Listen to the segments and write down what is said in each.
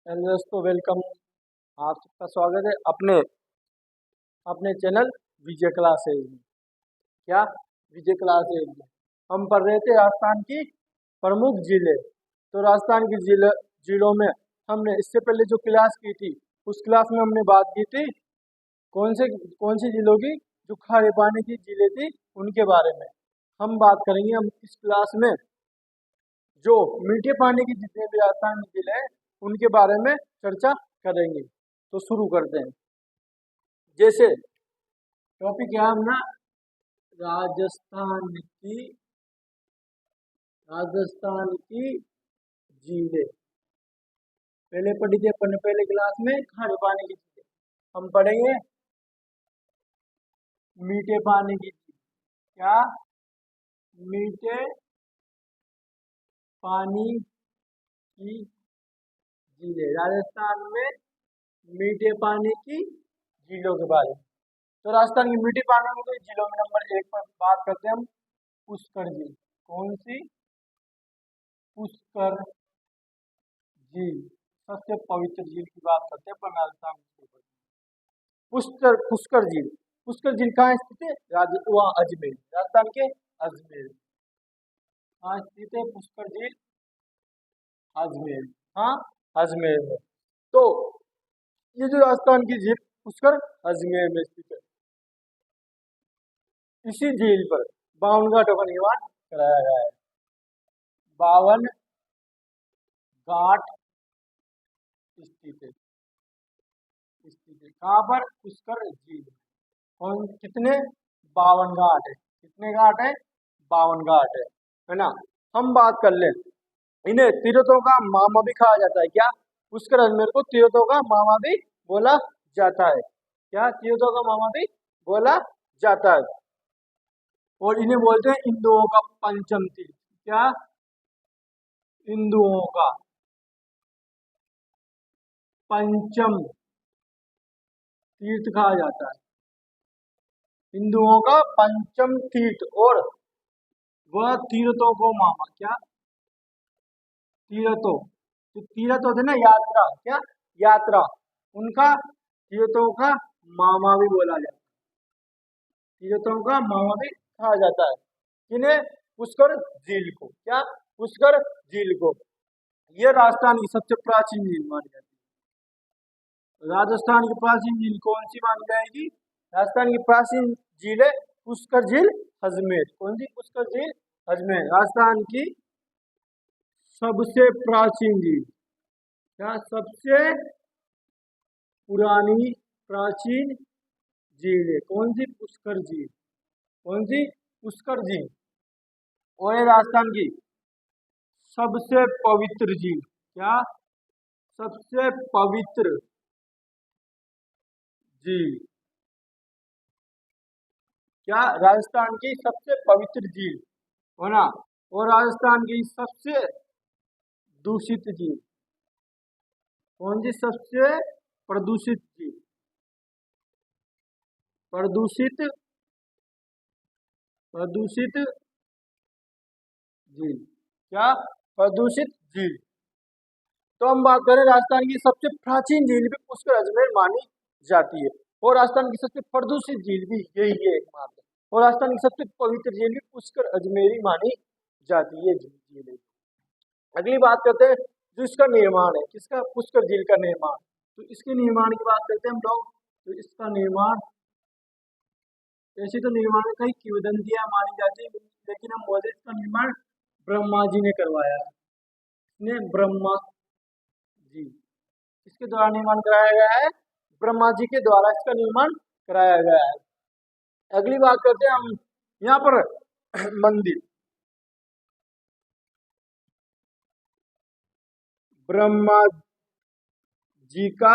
Hello दोस्तों, welcome. आप सबका स्वागत है अपने अपने चैनल विजय क्लासेज में। क्या विजय क्लासेज में हम पढ़ रहे थे राजस्थान की प्रमुख जिले। तो राजस्थान की जिलों में हमने इससे पहले जो क्लास की थी, उस क्लास में हमने बात की थी कौन से जिलों की, जो खारे पानी की जिले थी उनके बारे में। हम बात करेंगे हम इस क्लास में जो मीठे पानी के जितने भी राजस्थान के जिले हैं उनके बारे में चर्चा करेंगे। तो शुरू करते हैं। जैसे टॉपिक है अपना राजस्थान की राजस्थान की झीलें। पहले पढ़ी थी अपन ने पहले क्लास में खारे पानी की झीलें। हम पढ़ेंगे मीठे पानी की झील। क्या? मीठे पानी की झीलें। राजस्थान में मीठे पानी की झीलों के बारे में। तो राजस्थान की मीठे पानी की झीलों में नंबर 1 पर बात करते हैं हम पुष्कर झील। कौन सी? पुष्कर झील। सबसे पवित्र झील की बात करते हैं अपन राजस्थान के। पुष्कर झील। पुष्कर झील कहाँ स्थित है? वहाँ अजमेर, राजस्थान के अजमेर। कहाँ स्थित है पुष्कर झील? अजमेर। हाँ, अजमेर में। तो ये जो राजस्थान की झील पुष्कर अजमेर में स्थित है। इसी झील पर 52 घाटों का निर्माण कराया गया है। 52 घाट स्थित है। कहाँ पर? पुष्कर झील। कौन कितने? 52 घाट है। कितने घाट है? 52 घाट है ना। हम बात कर ले, इन्हें तीर्थों का मामा भी कहा जाता है। क्या? पुष्कर अजमेर को तीर्थों का मामा भी बोला जाता है। क्या? तीर्थों का मामा भी बोला जाता है। और इन्हें बोलते हैं हिंदुओं का पंचम तीर्थ। क्या? हिंदुओं का पंचम तीर्थ कहा जाता है। हिंदुओं का पंचम तीर्थ। और वह तीर्थों को मामा। क्या? तीर्थों, जो तीर्थ होते ना, यात्रा। क्या? यात्रा, उनका तीर्थों का मामा भी बोला जाता है। तीर्थों का मामा भी कहा जाता है। किन्हें? पुष्कर झील को। क्या? पुष्कर झील को। यह राजस्थान की सबसे प्राचीन झील मानी जाती है। राजस्थान की प्राचीन झील कौन सी मानी जाएगी? राजस्थान की प्राचीन झील है पुष्कर झील अजमेर। कौन सी? पुष्कर झील अजमेर राजस्थान की सबसे प्राचीन झील। क्या? सबसे पुरानी प्राचीन झील है। कौन सी? पुष्कर झील। कौन सी? पुष्कर झील। और ये राजस्थान की सबसे पवित्र झील। क्या? सबसे पवित्र झील। क्या? राजस्थान की सबसे पवित्र झील हो ना। और राजस्थान की सबसे दूषित झील। कौन सी? सबसे प्रदूषित झील। प्रदूषित प्रदूषित झील। क्या? प्रदूषित झील। तो हम बात करें राजस्थान की सबसे प्राचीन झील भी पुष्कर अजमेर मानी जाती है। और राजस्थान की सबसे प्रदूषित झील भी यही है एकमात्र। और राजस्थान की सबसे पवित्र झील भी पुष्कर अजमेरी मानी जाती है। झील है। अगली बात करते हैं जो इसका निर्माण है। किसका? पुष्कर झील का निर्माण। तो इसके निर्माण की बात करते हैं हम लोग। तो इसका निर्माण, ऐसे तो निर्माण में कई किंवदंतियां मानी जाती है, लेकिन हम बोलते इसका निर्माण ब्रह्मा जी ने करवाया है। ब्रह्मा जी, इसके द्वारा निर्माण कराया गया है। ब्रह्मा जी के द्वारा इसका निर्माण कराया गया है। अगली बात करते हैं हम यहाँ पर मंदिर। ब्रह्मा जी का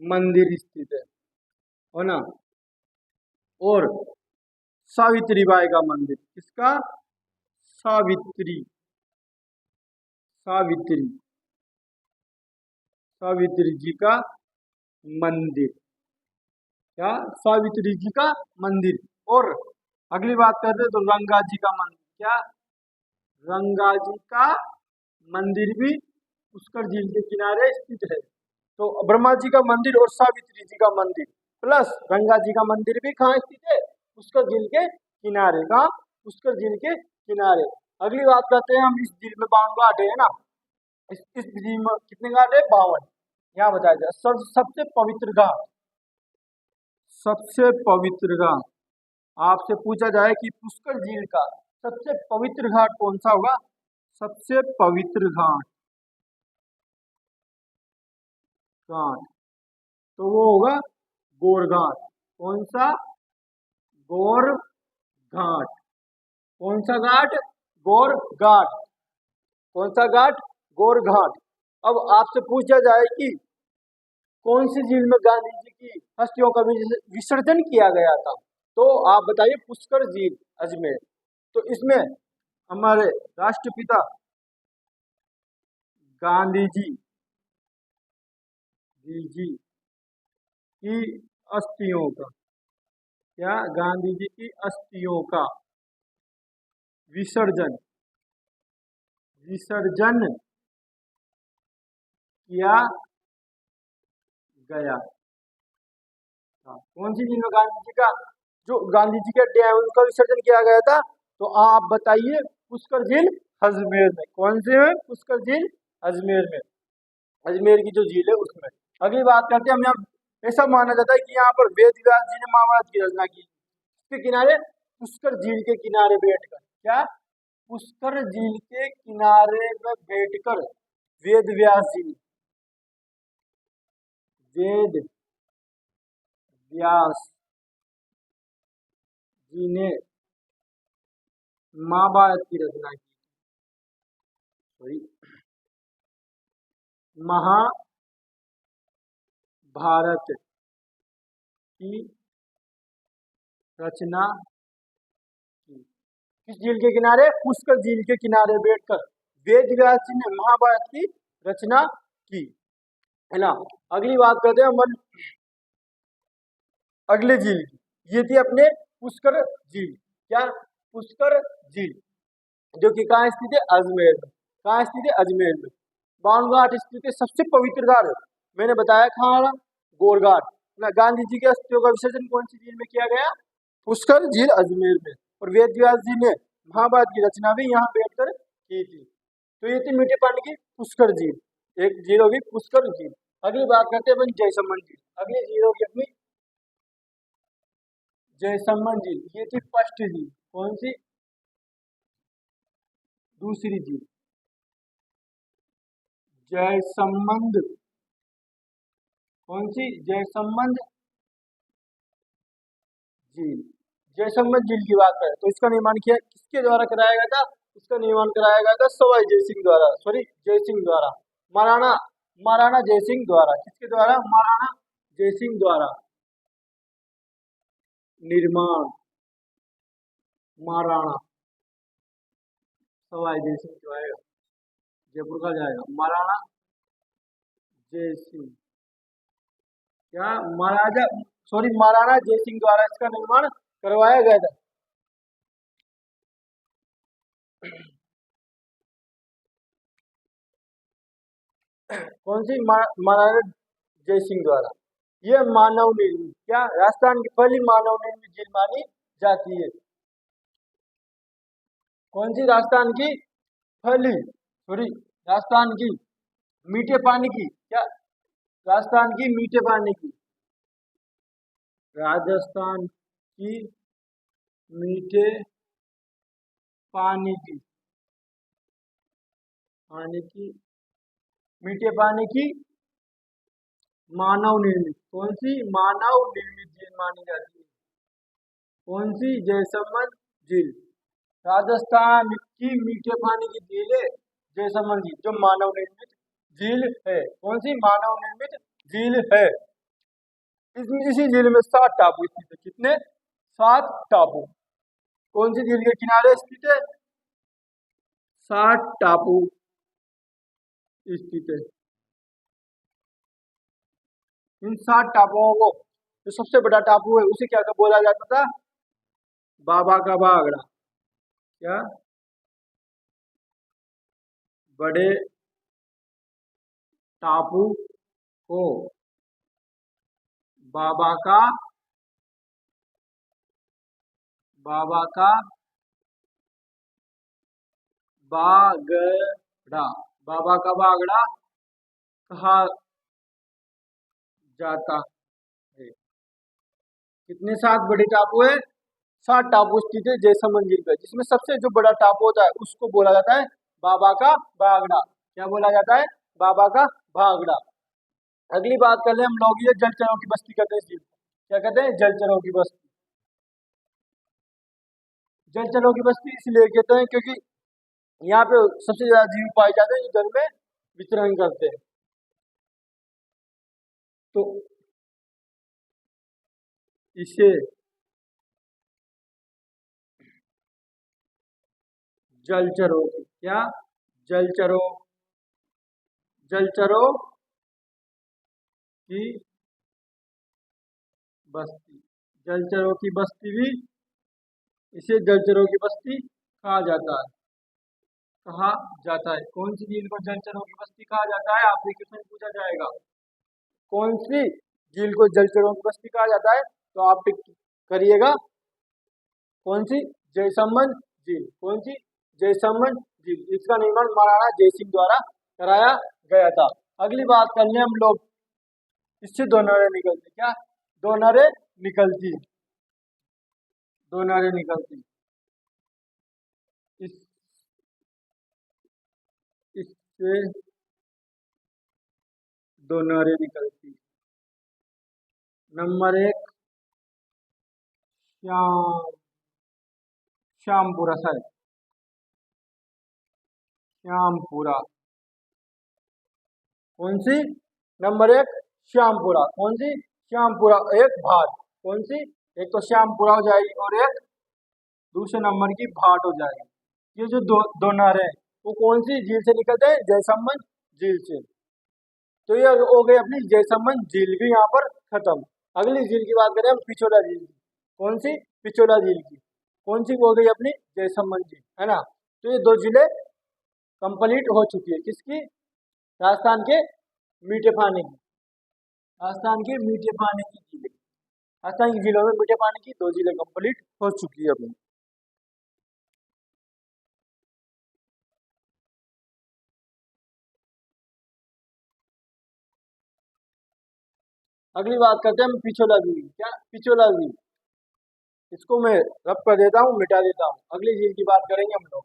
मंदिर स्थित है ना। और सावित्री बाई का मंदिर। किसका? सावित्री सावित्री सावित्री जी का मंदिर। क्या? सावित्री जी का मंदिर। और अगली बात करते हैं तो रंगा जी का मंदिर। क्या? रंगा जी का मंदिर भी पुष्कर झील के किनारे स्थित है। तो ब्रह्मा जी का मंदिर और सावित्री जी का मंदिर प्लस गंगा जी का मंदिर भी कहाँ स्थित है? पुष्कर झील के किनारे। कहाँ? पुष्कर झील के किनारे। अगली बात करते हैं हम, इस झील में 52 घाट है ना। इस झील में कितने घाट है? 52। यहाँ बताया जाए सबसे पवित्र घाट, सबसे पवित्र घाट आपसे पूछा जाए कि पुष्कर झील का सबसे पवित्र घाट कौन सा होगा? सबसे पवित्र घाट तो वो होगा गौर घाट। कौन सा? गौर घाट। कौन सा घाट? गौर घाट। कौन सा घाट? गौर घाट। अब आपसे पूछा जाए कि कौन सी झील में गांधी जी की अस्थियों का विसर्जन किया गया था, तो आप बताइए। पुष्कर झील, अजमेर। तो इसमें हमारे राष्ट्रपिता गांधी जी की अस्थियों का, क्या? गांधी जी की अस्थियों का विसर्जन किया गया था। कौन सी झील में गांधी जी का, जो गांधी जी के अड्डे हैं उनका विसर्जन किया गया था? तो आप बताइए। पुष्कर झील, अजमेर में। कौन से में? पुष्कर झील, अजमेर में। अजमेर की जो झील है उसमें। अगली बात करते हैं हम। यहाँ ऐसा माना जाता है कि यहाँ पर वेद व्यास जी ने महाभारत की रचना की। इसके किनारे, पुष्कर झील के किनारे बैठकर, क्या? पुष्कर झील के किनारे में बैठकर वेद व्यास जी ने महाभारत की रचना की। सॉरी, महाभारत की रचना की। किस झील के किनारे? पुष्कर झील के किनारे बैठकर वेद व्यास जी ने महाभारत की रचना की, है ना। अगली बात करते हैं हम अगले झील की। ये थी अपने पुष्कर झील। क्या? पुष्कर झील, जो कि कहाँ स्थित है? अजमेर में। कहाँ स्थित है? अजमेर में। 52 घाट स्थित है। सबसे पवित्र घाट मैंने बताया कहाँ? गौर घाट ना। गांधी जी के अस्थियों का विसर्जन कौन सी झील में किया गया? पुष्कर झील, अजमेर में। और वेद व्यास जी ने महाभारत की रचना भी यहाँ बैठकर की थी। तो ये थी मीठे पानी की पुष्कर झील। एक झील होगी पुष्कर झील। अगली बात करते हैं अपन जयसमंद झील। अगली झील होगी अपनी जयसमंद झील। ये थी फर्स्ट झील। कौन सी? दूसरी झील जयसमंद। कौन सी? जयसमंद झील। जयसमंद झील की बात करें तो इसका निर्माण किया किसके द्वारा कराया गया था? इसका निर्माण कराया गया था सवाई जयसिंह द्वारा। सॉरी, जयसिंह द्वारा। महाराणा जयसिंह द्वारा। किसके द्वारा? महाराणा जयसिंह द्वारा निर्माण। महाराणा सवाई जयसिंह जो आएगा जयपुर का जाएगा। महाराणा जयसिंह, क्या? महाराणा जयसिंह द्वारा इसका निर्माण करवाया गया था। कौन सी? महाराणा जयसिंह द्वारा। यह मानव निर्मित, क्या? राजस्थान की पहली मानव निर्मित झील मानी जाती है। कौन सी? राजस्थान की पहली, सॉरी, राजस्थान की मीठे पानी की, क्या? राजस्थान की मीठे पानी की, राजस्थान की मीठे पानी की, मीठे पानी की मानव निर्मित। कौन सी? मानव निर्मित झील मानी जाती है। कौन सी? जयसमंद झील। राजस्थान की मीठे पानी की झील है जयसमंद झील, जो मानव निर्मित झील है। कौन सी? मानव निर्मित झील है। इसी झील में 7 टापू स्थित है। कितने? 7 टापू। कौन सी झील के किनारे स्थित है? 7 टापू स्थित है। इन 7 टापुओं को, जो सबसे बड़ा टापू है उसे क्या बोला जाता था? बाबा का बागड़ा। क्या? बड़े टापू को बाबा का बागड़ा बाबा का बागड़ा कहा जाता है। कितने 7 बड़े टापू है? 7 टापू स्थित है जैसलमेर झील पर, जिसमें सबसे जो बड़ा टापू होता है उसको बोला जाता है बाबा का बागड़ा। क्या बोला जाता है? बाबा का बागड़ा। अगली बात कर ले हम लोग, ये जलचरों की बस्ती कहते हैं झील। क्या कहते हैं? जलचरों की बस्ती। जलचरों की बस्ती इसलिए कहते हैं क्योंकि यहाँ पे सबसे ज्यादा जीव पाए जाते हैं जो जल में विचरण करते हैं। तो इसे जलचरों की क्या जलचरों जलचरों की बस्ती, जलचरों की बस्ती भी, इसे जलचरों की बस्ती कहा जाता है। कहा जाता है। कौन सी झील को जलचरों की बस्ती कहा जाता है? आपसे क्वेश्चन पूछा जाएगा, कौन सी झील को जलचरों की बस्ती कहा जाता है? तो आप टिक करिएगा, कौन सी? जयसमंद झील। कौन सी? जयसमंद झील। इसका निर्माण महाराणा जयसिंह द्वारा कराया गया था। अगली बात कर ले हम लोग, इससे 2 नहरें निकलती। क्या? 2 नहरें निकलती। 2 नहरें निकलती। इस इससे 2 नहरें निकलती। Number 1 Shyam Shyampura side, Shyampura. कौन सी? नंबर 1 श्यामपुरा। कौन सी? श्यामपुरा। एक भाट। कौन सी? एक तो श्यामपुरा हो जाएगी और एक दूसरे नंबर की भाट हो जाएगी। ये जो दो नहरें हैं वो कौन सी झील से निकलते हैं? जयसमंद झील से। तो ये हो गई अपनी जयसमंद झील भी यहाँ पर खत्म। अगली झील की बात करें हम, पिछोला झील की। कौन सी? पिछोला झील की। कौन सी हो गई अपनी? जयसमंद झील, है ना। तो ये 2 जिले कंप्लीट हो चुकी है। किसकी? राजस्थान के मीठे पानी की। राजस्थान के मीठे पानी की झीलें, राजस्थान की जिलों में मीठे पानी की 2 जिले कंप्लीट हो चुकी है अपनी। अगली बात करते हैं हम पिछोला झील। क्या? पिछोला झील। इसको मैं रब कर देता हूँ, मिटा देता हूँ। अगली झील की बात करेंगे हम लोग,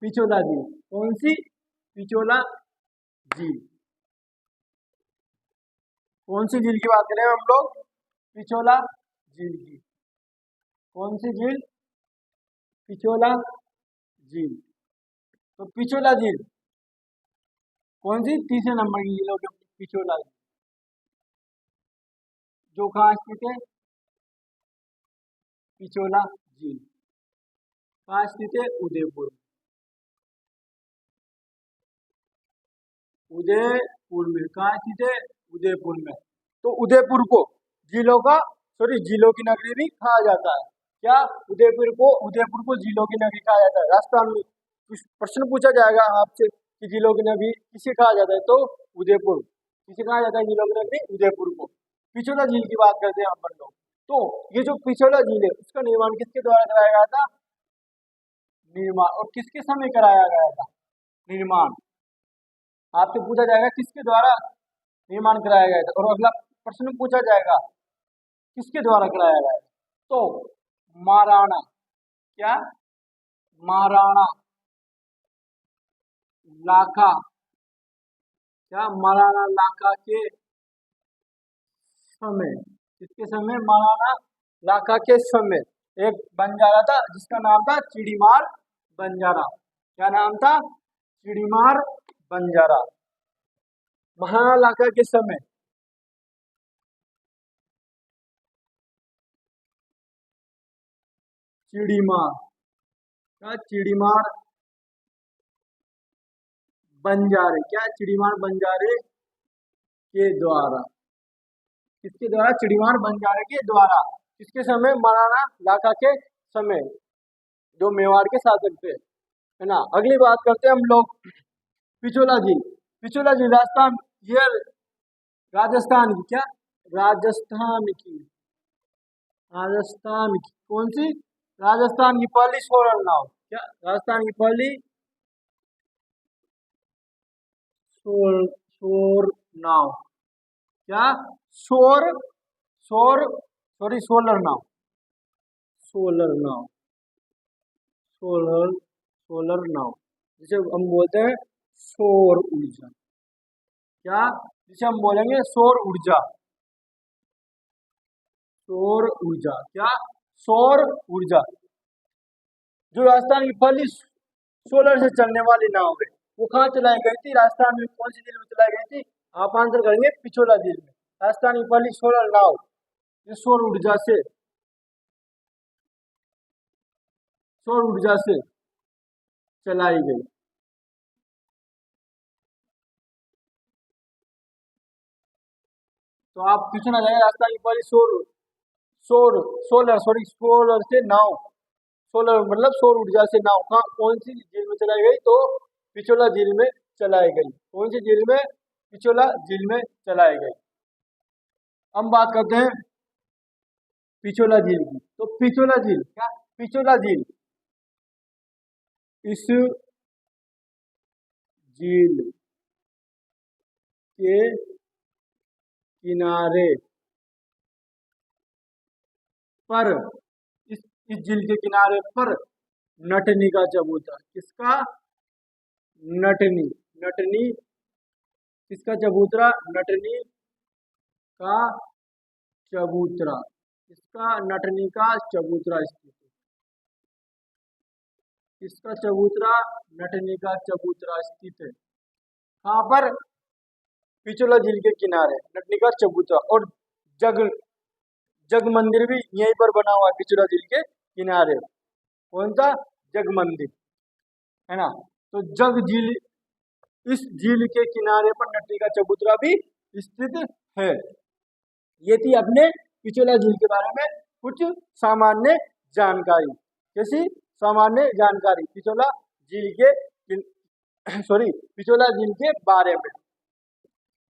पिछोला झील। कौन सी? पिछोला झील। कौन सी झील की बात करें हम लोग? पिछोला झील की। कौन सी झील? पिछोला झील। तो पिछोला झील कौन सी? तीसरे नंबर की झील होगी पिछोला झील, जो कहाँ स्थित है? पिछोला झील कहाँ स्थित है? उदयपुर। उदयपुर में। कहाँ स्थित है? उदयपुर में। तो उदयपुर को झीलों का झीलों की नगरी भी कहा जाता है। क्या? उदयपुर को झीलों की नगरी कहा जाता है। राजस्थान में कुछ प्रश्न पूछा जाएगा आपसे कि झीलों की नगरी किसे कहा जाता है, तो उदयपुर। किसे कहा जाता है झीलों की नगरी? उदयपुर को। पिछोला झील की बात करते हैं अपन लोग। तो ये जो पिछोला झील है उसका निर्माण किसके द्वारा कराया गया था? निर्माण। और किसके समय कराया गया था निर्माण? आपसे पूछा जाएगा किसके द्वारा निर्माण कराया गया था। और अगला प्रश्न पूछा जाएगा किसके द्वारा कराया गया, तो महाराणा। क्या? महाराणा लाखा। क्या? महाराणा लाखा के समय। किसके समय? महाराणा लाखा के समय एक बंजारा था जिसका नाम था चिड़ीमार बंजारा। क्या नाम था? चिड़ीमार बंजारा। महाराणा लाखा के समय चिड़ीमार। क्या? चिड़ीमार बंजारे। क्या? चिड़ीमार बंजारे के द्वारा। किसके द्वारा? चिड़ीमार बंजारे के द्वारा। किसके समय? महाराणा लाखा के समय, जो मेवाड़ के शासक थे। है ना। अगली बात करते हैं हम लोग पिछोला झील। पिछोला झील राजस्थान, ये राजस्थान की क्या, राजस्थान की, राजस्थान की कौन सी, राजस्थान की पहली सोलर नाव, क्या राजस्थान की पहली शोर नाव, क्या शोर, शोर सॉरी सोलर नाव, सोलर नाव, सोलर सोलर नाव, जिसे हम बोलते हैं सौर ऊर्जा, क्या जिसे हम बोलेंगे सौर ऊर्जा, सौर ऊर्जा, क्या सौर ऊर्जा। जो राजस्थान की पहली सोलर से चलने वाली नाव है वो कहाँ चलाई गई थी, राजस्थान में कौन सी झील में चलाई गई थी, आप आंसर करेंगे पिछोला झील में। राजस्थान की पहली सोलर नाव ये सौर ऊर्जा से चलाई गई। तो आप पूछना चाहिए राजस्थान की पहली सौर सौर सोलर सॉरी सोलर से नाव, सोलर मतलब सौर ऊर्जा से नाव कहाँ कौन सी झील में चलाई गई, तो पिछोला झील में चलाई गई। कौन सी झील में, पिछोला झील में चलाई गई। हम बात करते हैं पिछोला झील की। तो पिछोला झील, क्या पिछोला झील, इस झील के किनारे पर, इस झील के किनारे पर नटनी का चबूतरा, किसका, नटनी, नटनी किसका चबूतरा, नटनी का चबूतरा, किसका, नटनी का चबूतरा स्थित है, किसका चबूतरा, नटनी का चबूतरा स्थित है। कहाँ पर, पिछोला झील के किनारे नटनी का चबूतरा। और जग जग मंदिर भी यहीं पर बना हुआ है पिछोला झील के किनारे। कौन सा, जग मंदिर, है ना। तो जग झील, इस झील के किनारे पर नटनी का चबूतरा भी स्थित है। ये थी अपने पिछोला झील के बारे में कुछ सामान्य जानकारी। कैसी सामान्य जानकारी पिछोला झील के सॉरी पिछोला झील के बारे में।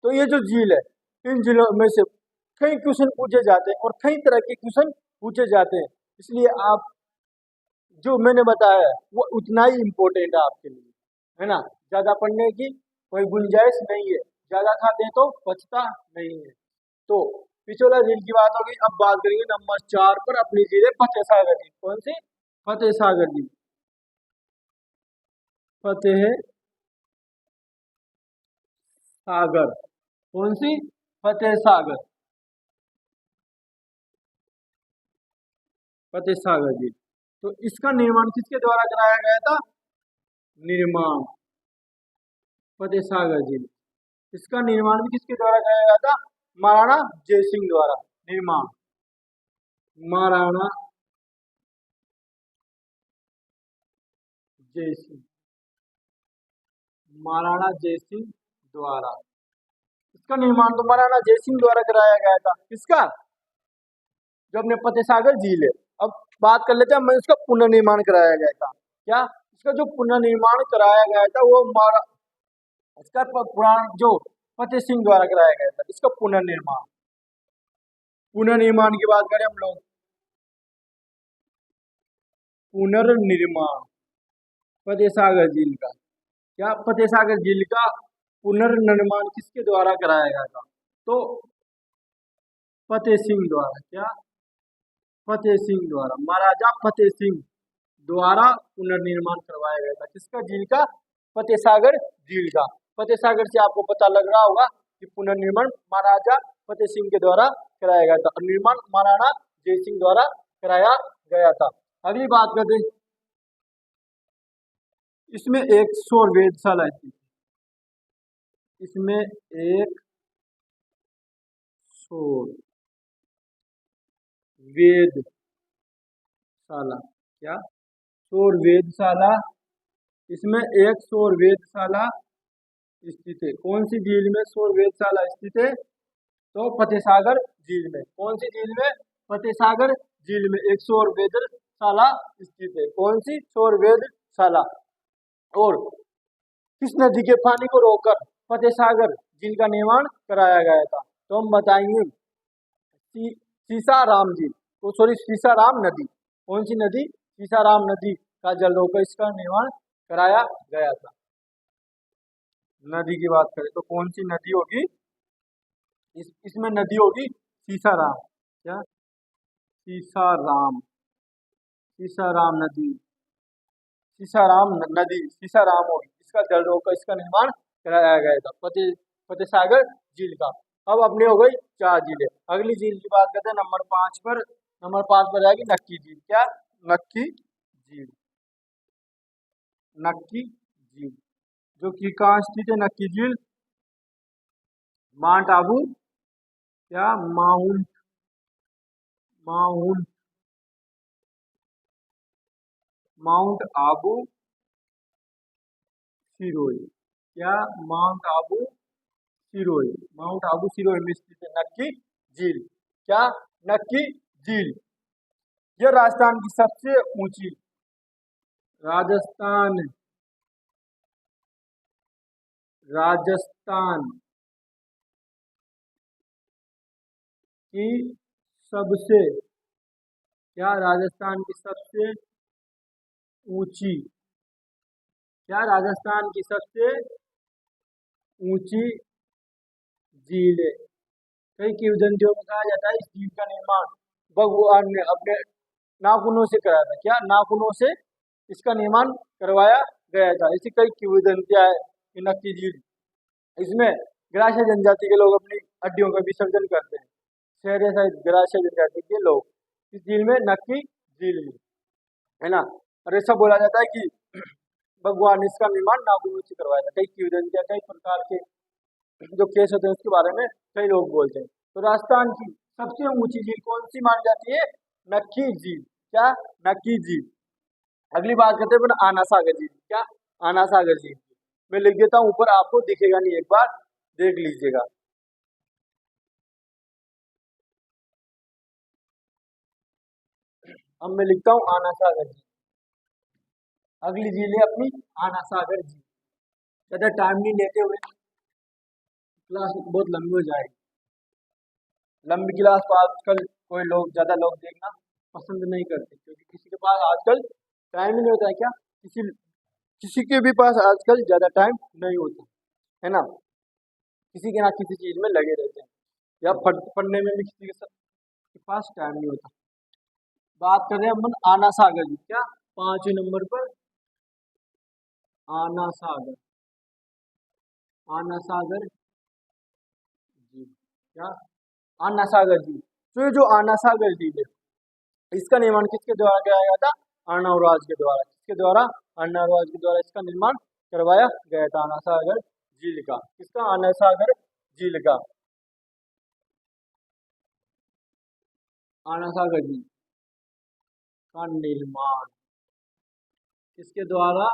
तो ये जो झील है, इन झीलों में से कई क्वेश्चन पूछे जाते हैं और कई तरह के क्वेश्चन पूछे जाते हैं, इसलिए आप जो मैंने बताया है वो उतना ही इम्पोर्टेंट है आपके लिए, है ना। ज्यादा पढ़ने की कोई गुंजाइश नहीं है, ज्यादा खाते हैं तो पचता नहीं है। तो पिछोला झील की बात होगी। अब बात करेंगे नंबर 4 पर अपनी झील है फतेह सागर झील। कौन सी, फतेह सागर झील, फतेह सागर, कौन सी, फतेह सागर, फतेह सागर झील। तो इसका निर्माण किसके द्वारा कराया गया था, निर्माण, फतेह सागर झील, इसका निर्माण भी किसके द्वारा कराया गया था, महाराणा जयसिंह द्वारा। निर्माण महाराणा जयसिंह, महाराणा जयसिंह द्वारा। इसका निर्माण तो महाराणा जयसिंह द्वारा कराया गया था। किसका, जो अपने फतेह सागर झील है। अब बात कर लेते हैं, मैं इसका पुनर्निर्माण कराया गया था। क्या, इसका जो पुनर्निर्माण कराया गया था वो इसका पुराण जो फतेह सिंह द्वारा कराया गया था। इसका पुनर्निर्माण, पुनर्निर्माण की बात करें हम लोग, पुनर्निर्माण फतेह सागर झील का, क्या फतेह सागर झील का पुनर्निर्माण किसके द्वारा कराया गया था, तो फतेह सिंह द्वारा। क्या, फतेह सिंह द्वारा, महाराजा फतेह सिंह द्वारा पुनर्निर्माण करवाया गया था। किसका, झील का, फतेह सागर झील का। फतेह सागर से आपको पता लग रहा होगा कि पुनर्निर्माण महाराजा फतेह सिंह के द्वारा कराया गया था और निर्माण महाराणा जयसिंह द्वारा कराया गया था। अगली बात करते हैं, इसमें एक सौर वेधशाला थी, इसमें एक सौर वेधशाला, क्या सौर वेधशाला, इसमें एक सौर वेधशाला स्थित है। कौन सी झील में सौर वेधशाला स्थित है, तो फतेह सागर झील में। कौन सी झील में, फतेह सागर झील में एक सौर वेधशाला स्थित है। कौन सी, सौर वेधशाला। और किस नदी के पानी को रोककर फतेह सागर झील का निर्माण कराया गया था? तो हम बताएंगे सीसाराम झील, तो सॉरी सीसाराम नदी। कौन सी नदी? सीसाराम नदी का जल रोककर इसका निर्माण कराया गया था। नदी की बात करें तो कौन सी नदी होगी? इसमें नदी होगी सीसाराम। क्या? सीसाराम, सीसाराम नदी, सीसाराम नदी सीसाराम होगी, इसका जल रोककर इसका निर्माण कराया गया था फतेह सागर झील का। अब अपनी हो गई 4 झीलें। अगली झील की बात करते हैं नंबर 5 पर। नंबर 5 पर आएगी नक्की झील। क्या? नक्की झील, नक्की झील जो कि कहाँ स्थित है? नक्की झील माउंट आबू, क्या? Mount mount mount Abu Sirohi. क्या? माउंट आबू सिरोही, माउंट आबू सिरोही में स्थित है नक्की झील। क्या? नक्की झील। यह राजस्थान की सबसे ऊंची, राजस्थान राजस्थान की सबसे, क्या? राजस्थान की सबसे ऊंची, क्या? राजस्थान की सबसे ऊंची झील है। कई किंवदंतियों में कहा जाता है इस झील का निर्माण भगवान ने अपने नाखूनों से कराया था। क्या? नाखूनों से इसका निर्माण करवाया गया था। ऐसी कई किंवदंतियां है कि नक्की झील, इसमें ग्रासीय जनजाति के लोग अपनी हड्डियों का विसर्जन करते हैं। शहर सहित ग्रासीय जनजाति के लोग इस झील में, नक्की झील में, है ना। और ऐसा बोला जाता है कि भगवान ने इसका निर्माण नाखूनों से करवाया था। कई किंवदंतियां, कई प्रकार के जो केस होते हैं उसके बारे में कई लोग बोलते हैं। तो राजस्थान की सबसे ऊंची झील कौन सी मानी जाती है? नक्की झील। क्या? नक्की झील। अगली बात करते हैं अपन आना सागर झील। क्या? आना सागर झील। मैं लिख देता हूं ऊपर, आपको दिखेगा नहीं, एक बार देख लीजिएगा। अब मैं लिखता हूं आना सागर झील। अगली झील है अपनी आना सागर झील। ज्यादा टाइम नहीं लेते हुए, क्लास बहुत लंबी हो जाएगी। लंबी क्लास को आजकल कोई लोग, ज्यादा लोग देखना पसंद नहीं करते, क्योंकि किसी के पास आजकल टाइम ही नहीं होता है। क्या? किसी के भी पास आजकल ज्यादा टाइम नहीं होता है ना। किसी के ना किसी चीज में लगे रहते हैं, या पढ़ने में भी किसी के पास टाइम नहीं होता। बात कर रहे हैं अपन आना सागर की। क्या? 5वें नंबर पर आना सागर, आना सागर जी। क्या? आना सागर जी। तो ये जो आना सागर जी है, इसका निर्माण किसके द्वारा कराया गया था? अर्णव राज के द्वारा। किसके द्वारा? अर्णव राज के द्वारा इसका निर्माण करवाया गया था आना सागर झील का। किसका? आना सागर झील का। आना सागर झील का निर्माण किसके द्वारा?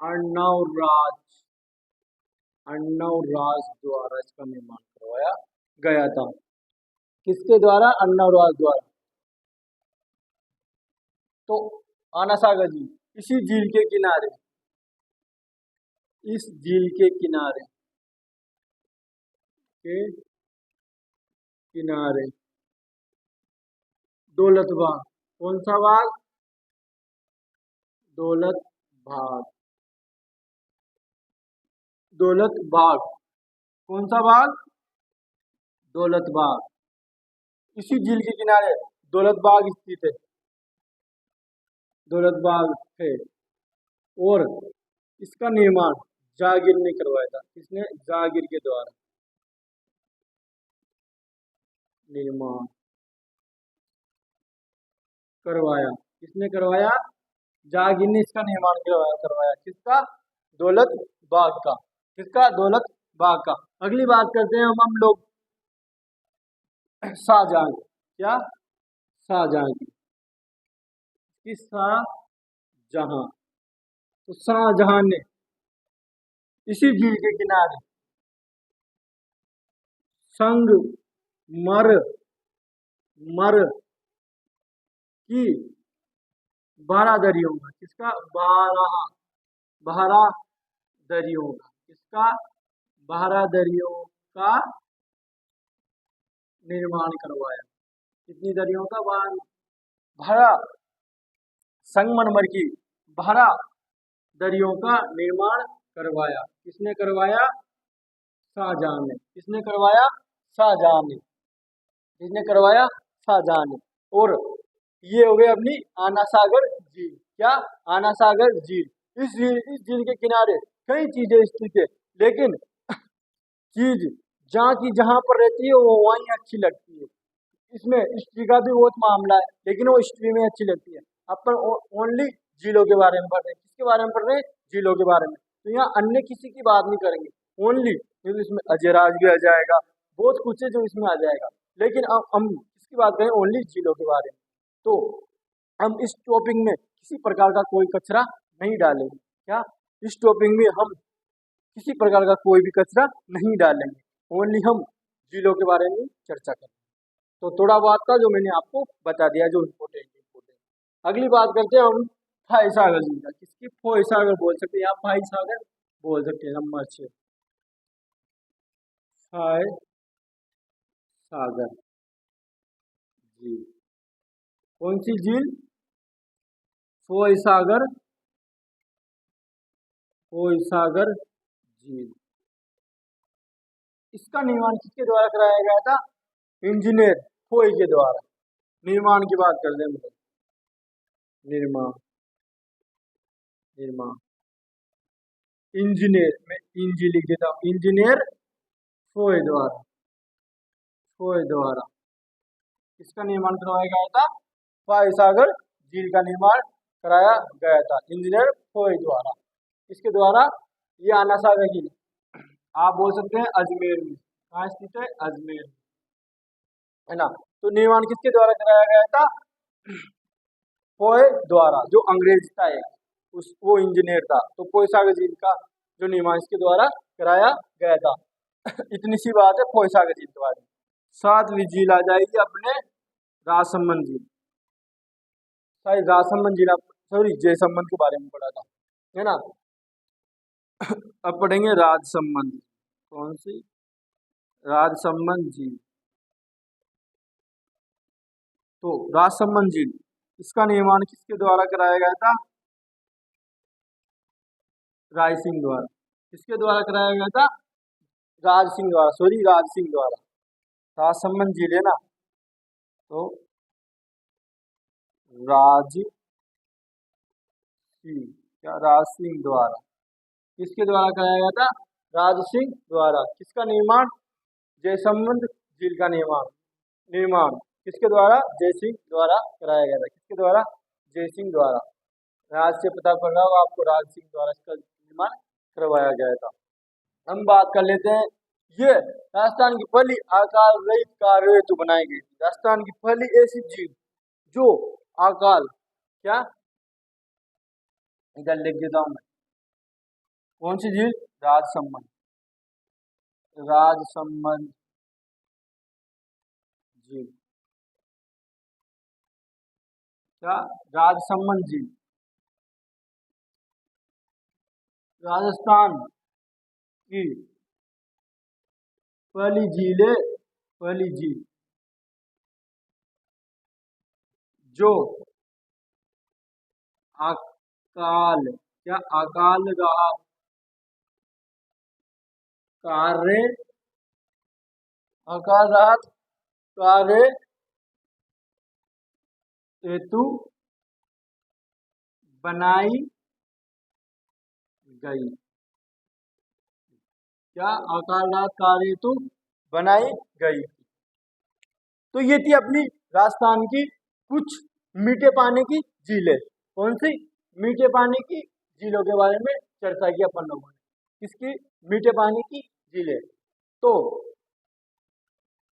अर्णव राज, अर्णव राज द्वारा इसका निर्माण करवाया गया था। किसके द्वारा? अर्णव राज द्वारा। तो आना सागर झील इसी झील के किनारे, इस झील के किनारे के किनारे दौलत बाग। कौन सा बाग? दौलत बाग, दौलत बाग। कौन सा बाग? दौलत बाग। इसी झील के किनारे दौलत बाग स्थित है, दौलत बाग है। और इसका निर्माण जागीर ने करवाया था। किसने? जागीर के द्वारा निर्माण करवाया। किसने करवाया? जागीर ने इसका निर्माण करवाया। किसका? दौलत बाग का। किसका? दौलत बाग का। अगली बात करते हैं हम लोग शाहजहां। क्या? शाहजहां की। किस? शाहजहां। तो शाहजहां ने इसी झील के किनारे संग मर मर की बारादरियों का, किसका, बारादरियों का, किसका, बारादरियों का निर्माण करवाया। कितनी दरियों का, बारह संगमरमर की 12 दरियों का निर्माण करवाया। किसने करवाया, शाहजहां ने। किसने करवाया, शाहजहां ने। किसने करवाया, शाहजहां ने। और ये हो गए अपनी आना सागर झील। क्या, आना सागर झील। इस झील के किनारे कई चीजें स्थित है, लेकिन चीज जहाँ की जहाँ पर रहती है वो वहीं अच्छी लगती है। इसमें हिस्ट्री का भी बहुत मामला है, लेकिन वो हिस्ट्री में अच्छी लगती है। अपन ओनली झीलों के बारे में पढ़ रहे हैं। किसके बारे में पढ़ रहे हैं, झीलों के बारे में। तो यहाँ अन्य किसी की बात नहीं करेंगे, ओनली, क्योंकि इसमें अजयराज भी आ जाएगा, बहुत कुछ है जो इसमें आ जाएगा। लेकिन अब हम किसकी बात करें, ओनली झीलों के बारे में। तो हम इस टॉपिक में किसी प्रकार का कोई कचरा नहीं डालेंगे। क्या, इस टॉपिक में हम किसी प्रकार का कोई भी कचरा नहीं डालेंगे, ओनली हम झीलों के बारे में चर्चा करेंगे। तो थोड़ा बहुत था जो मैंने आपको बता दिया, जो इम्पोर्टेंट। अगली बात करते हैं हम फाई सागर झील का। किसकी, फोई सागर बोल सकते हैं, आप फाई सागर बोल सकते हैं। नंबर 6 फाई सागर झील। कौन सी झील, फोई सागर, फोई सागर झील। इसका निर्माण किसके द्वारा कराया गया था, इंजीनियर फोई के द्वारा। निर्माण की बात करते हैं, निर्माण, निर्माण, इंजीनियर, मैं इंजी लिख देता हूँ, इंजीनियर फोई द्वारा, फोई द्वारा इसका निर्माण करवाया गया था। फाई सागर झील का निर्माण कराया गया था इंजीनियर फोई द्वारा। इसके द्वारा, ये आना सागर झील आप बोल सकते हैं अजमेर में। कहाँ स्थित है, अजमेर, है ना। तो निर्माण किसके द्वारा कराया गया था, फोई द्वारा, जो अंग्रेज था एक, वो इंजीनियर था। तो फोई सागर झील का जो निर्माण इसके द्वारा कराया गया था। इतनी सी बात है फोई सागर झील के बारे में। 7वीं झील आ जाएगी अपने राजसमंद झील। शायद राजसमंद झील, सॉरी जयसमंद के बारे में पढ़ा था, है ना। अब पढ़ेंगे राजसमंद। कौन सी, राजसमंद झील। तो राजसमंद झील, इसका निर्माण किसके द्वारा कराया गया था, राय सिंह द्वारा। किसके द्वारा कराया गया था, राज सिंह द्वारा, सॉरी राज सिंह द्वारा। राजसमंद झील है ना, तो राज सिंह, क्या, राज सिंह द्वारा। किसके द्वारा कराया गया था, राज सिंह द्वारा। किसका निर्माण, जयसमंद झील का निर्माण, निर्माण किसके द्वारा, जय सिंह द्वारा कराया गया था। किसके द्वारा, जय सिंह द्वारा। राज से पता पड़ रहा होगा आपको, राज सिंह द्वारा इसका निर्माण करवाया गया था। हम बात कर लेते हैं, ये राजस्थान की पहली आकाल रहित कार्य हेतु बनाई गई थी। राजस्थान की पहली ऐसी झील जो आकाल, क्या, इधर लिख देता हूं मैं, कौन सी झील, राजसमंद, राजसमंद झील। क्या, राजसमंद झील राजस्थान की पहली झील है, पहली झील जो अकाल, क्या, अकाल राहत कार्य, अकाल राहत कार्य हेतु बनाई गई। क्या, अकाल राहत कार्य हेतु बनाई गई। तो ये थी अपनी राजस्थान की कुछ मीठे पानी की झीलें। कौन सी, मीठे पानी की झीलों के बारे में चर्चा की अपन लोगों ने। किसकी, मीठे पानी की झीलें। तो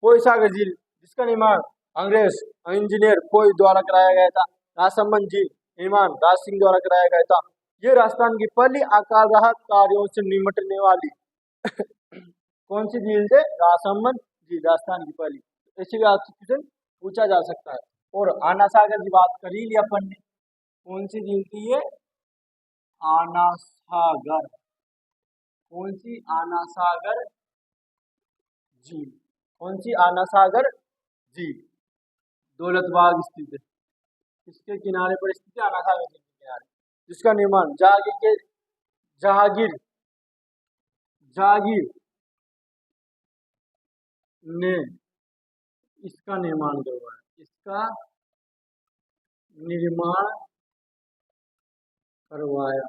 फोई सागर झील, जिसका निर्माण अंग्रेज इंजीनियर फोई द्वारा कराया गया था। राजसमंद झील निर्माण राज सिंह द्वारा कराया गया था। ये राजस्थान की पहली अकाल राहत कार्यों से निपटने वाली कौन सी झील है, राजसमंद झील, राजस्थान की पहली। ऐसे भी आपसे क्वेश्चन पूछा जा सकता है। और आना सागर की बात कर ही लिया अपन ने, कौन सी झील थी ये? आना सागर। कौन सी? आना सागर झील। कौन सी? आना सागर झील दौलतबाग स्थित है। किसके किनारे पर स्थित है? आना सागर झील के किनारे। जिसका निर्माण जहांगीर जहांगीर ने इसका निर्माण करवाया। इसका निर्माण करवाया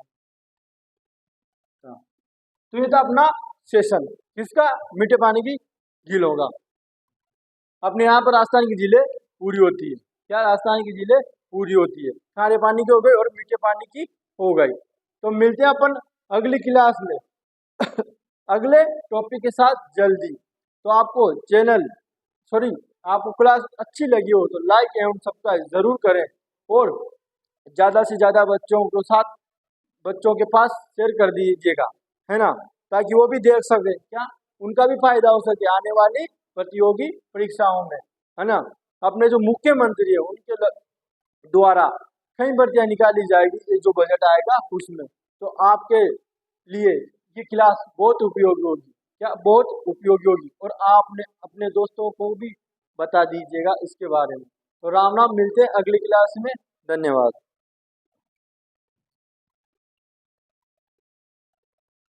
था। तो ये था अपना सेशन किसका? मीठे पानी की झीलों का। अपने यहाँ पर राजस्थान की झीलें पूरी होती है। क्या? राजस्थान की झीलें पूरी होती है। खारे पानी की हो गई और मीठे पानी की हो गई। तो मिलते हैं अपन अगली क्लास में अगले टॉपिक के साथ जल्दी। तो आपको आपको क्लास अच्छी लगी हो तो लाइक एवं सब्सक्राइब जरूर करें और ज्यादा से ज्यादा बच्चों के पास शेयर कर दीजिएगा, है ना, ताकि वो भी देख सके, क्या उनका भी फायदा हो सके आने वाली प्रतियोगी परीक्षाओं में, है ना। अपने जो मुख्यमंत्री है उनके द्वारा कई भर्तियां निकाली जाएगी, ये जो बजट आएगा उसमें। तो आपके लिए ये क्लास बहुत उपयोगी होगी। क्या? बहुत उपयोगी होगी। और आपने अपने दोस्तों को भी बता दीजिएगा इसके बारे में। तो राम राम, मिलते हैं अगली क्लास में। धन्यवाद।